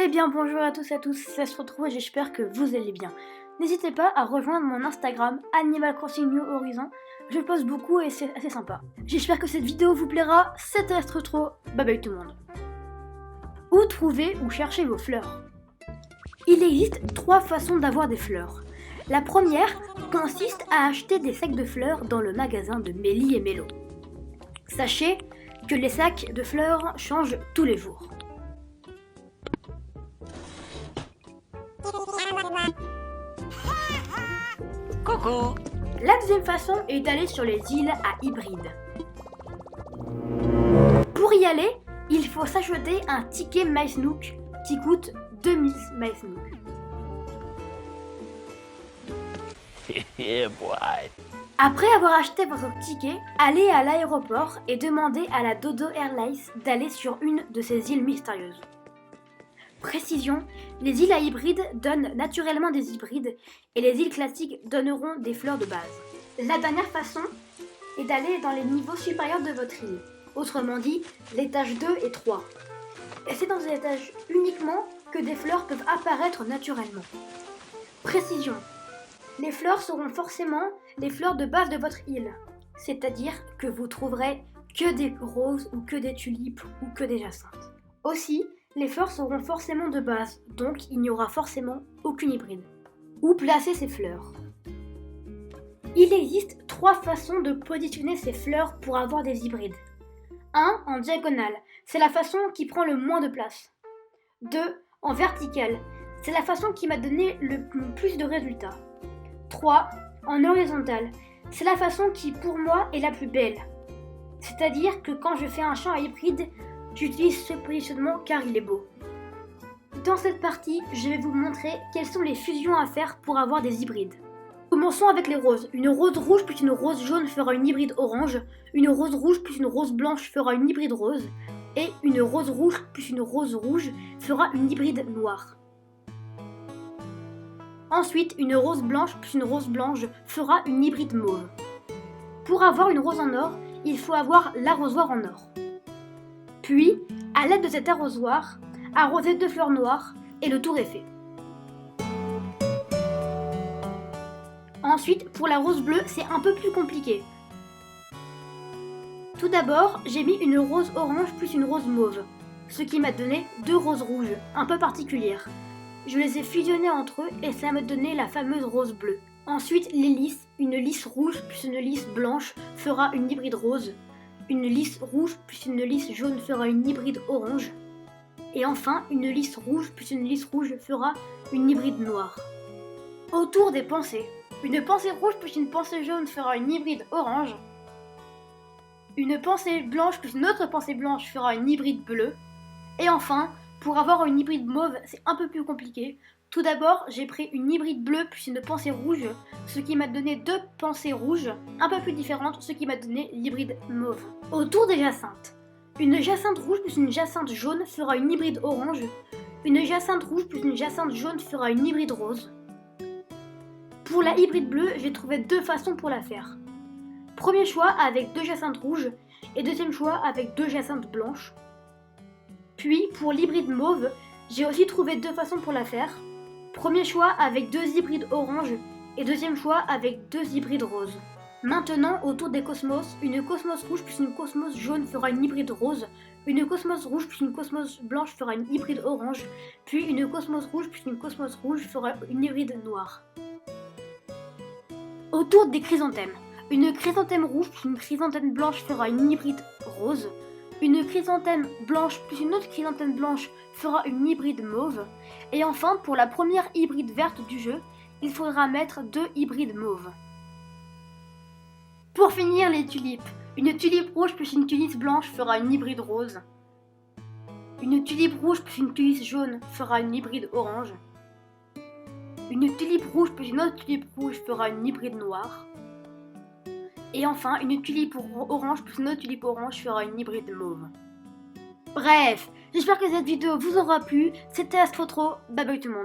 Eh bien bonjour à tous et à tous, ça se retrouve et j'espère que vous allez bien. N'hésitez pas à rejoindre mon Instagram Animal Crossing New Horizon, je poste beaucoup et c'est assez sympa. J'espère que cette vidéo vous plaira, c'était Astro Trop, bye bye tout le monde. Où trouver ou chercher vos fleurs? Il existe 3 façons d'avoir des fleurs. La première consiste à acheter des sacs de fleurs dans le magasin de Mélie et Mélo. Sachez que les sacs de fleurs changent tous les jours. Coucou. La deuxième façon est d'aller sur les îles à hybrides. Pour y aller, il faut s'acheter un ticket MySnook qui coûte 2000 MySnook. Yeah, boy. Après avoir acheté votre ticket, allez à l'aéroport et demandez à la Dodo Airlines d'aller sur une de ces îles mystérieuses. Précision, les îles à hybrides donnent naturellement des hybrides et les îles classiques donneront des fleurs de base. La dernière façon est d'aller dans les niveaux supérieurs de votre île, autrement dit l'étage 2 et 3. Et c'est dans ces étages uniquement que des fleurs peuvent apparaître naturellement. Précision, les fleurs seront forcément les fleurs de base de votre île, c'est-à-dire que vous trouverez que des roses ou que des tulipes ou que des jacinthes. Aussi, les fleurs seront forcément de base, donc il n'y aura forcément aucune hybride. Où placer ces fleurs? Il existe 3 façons de positionner ces fleurs pour avoir des hybrides. 1. En diagonale, c'est la façon qui prend le moins de place. 2. En verticale, c'est la façon qui m'a donné le plus de résultats. 3. En horizontale, c'est la façon qui pour moi est la plus belle. C'est-à-dire que quand je fais un champ à hybride, j'utilise ce positionnement car il est beau. Dans cette partie, je vais vous montrer quelles sont les fusions à faire pour avoir des hybrides. Commençons avec les roses. Une rose rouge plus une rose jaune fera une hybride orange. Une rose rouge plus une rose blanche fera une hybride rose. Et une rose rouge plus une rose rouge fera une hybride noire. Ensuite, une rose blanche plus une rose blanche fera une hybride mauve. Pour avoir une rose en or, il faut avoir l'arrosoir en or. Puis, à l'aide de cet arrosoir, arroser 2 fleurs noires et le tour est fait. Ensuite, pour la rose bleue, c'est un peu plus compliqué. Tout d'abord, j'ai mis une rose orange plus une rose mauve, ce qui m'a donné 2 roses rouges, un peu particulières. Je les ai fusionnées entre eux et ça m'a donné la fameuse rose bleue. Ensuite, les lys, une lys rouge plus une lys blanche fera une hybride rose. Une lys rouge plus une lys jaune fera une hybride orange. Et enfin, une lys rouge plus une lys rouge fera une hybride noire. Autour des pensées. Une pensée rouge plus une pensée jaune fera une hybride orange. Une pensée blanche plus une autre pensée blanche fera une hybride bleue. Et enfin, pour avoir une hybride mauve, c'est un peu plus compliqué. Tout d'abord, j'ai pris une hybride bleue plus une pensée rouge, ce qui m'a donné 2 pensées rouges, un peu plus différentes, ce qui m'a donné l'hybride mauve. Autour des jacinthes. Une jacinthe rouge plus une jacinthe jaune fera une hybride orange. Une jacinthe rouge plus une jacinthe jaune fera une hybride rose. Pour la hybride bleue, j'ai trouvé 2 façons pour la faire. Premier choix avec 2 jacinthes rouges et deuxième choix avec 2 jacinthes blanches. Puis pour l'hybride mauve, j'ai aussi trouvé 2 façons pour la faire. Premier choix avec 2 hybrides orange et deuxième choix avec 2 hybrides roses. Maintenant, autour des cosmos, une cosmos rouge plus une cosmos jaune fera une hybride rose, une cosmos rouge plus une cosmos blanche fera une hybride orange, puis une cosmos rouge plus une cosmos rouge fera une hybride noire. Autour des chrysanthèmes, une chrysanthème rouge plus une chrysanthème blanche fera une hybride rose, une chrysanthème blanche plus une autre chrysanthème blanche fera une hybride mauve, et enfin pour la première hybride verte du jeu, il faudra mettre 2 hybrides mauves. Pour finir, les tulipes. Une tulipe rouge plus une tulipe blanche fera une hybride rose. Une tulipe rouge plus une tulipe jaune fera une hybride orange. Une tulipe rouge plus une autre tulipe rouge fera une hybride noire. Et enfin, une tulipe orange plus une autre tulipe orange fera une hybride mauve. Bref, j'espère que cette vidéo vous aura plu. C'était Astro Trop, bye bye tout le monde.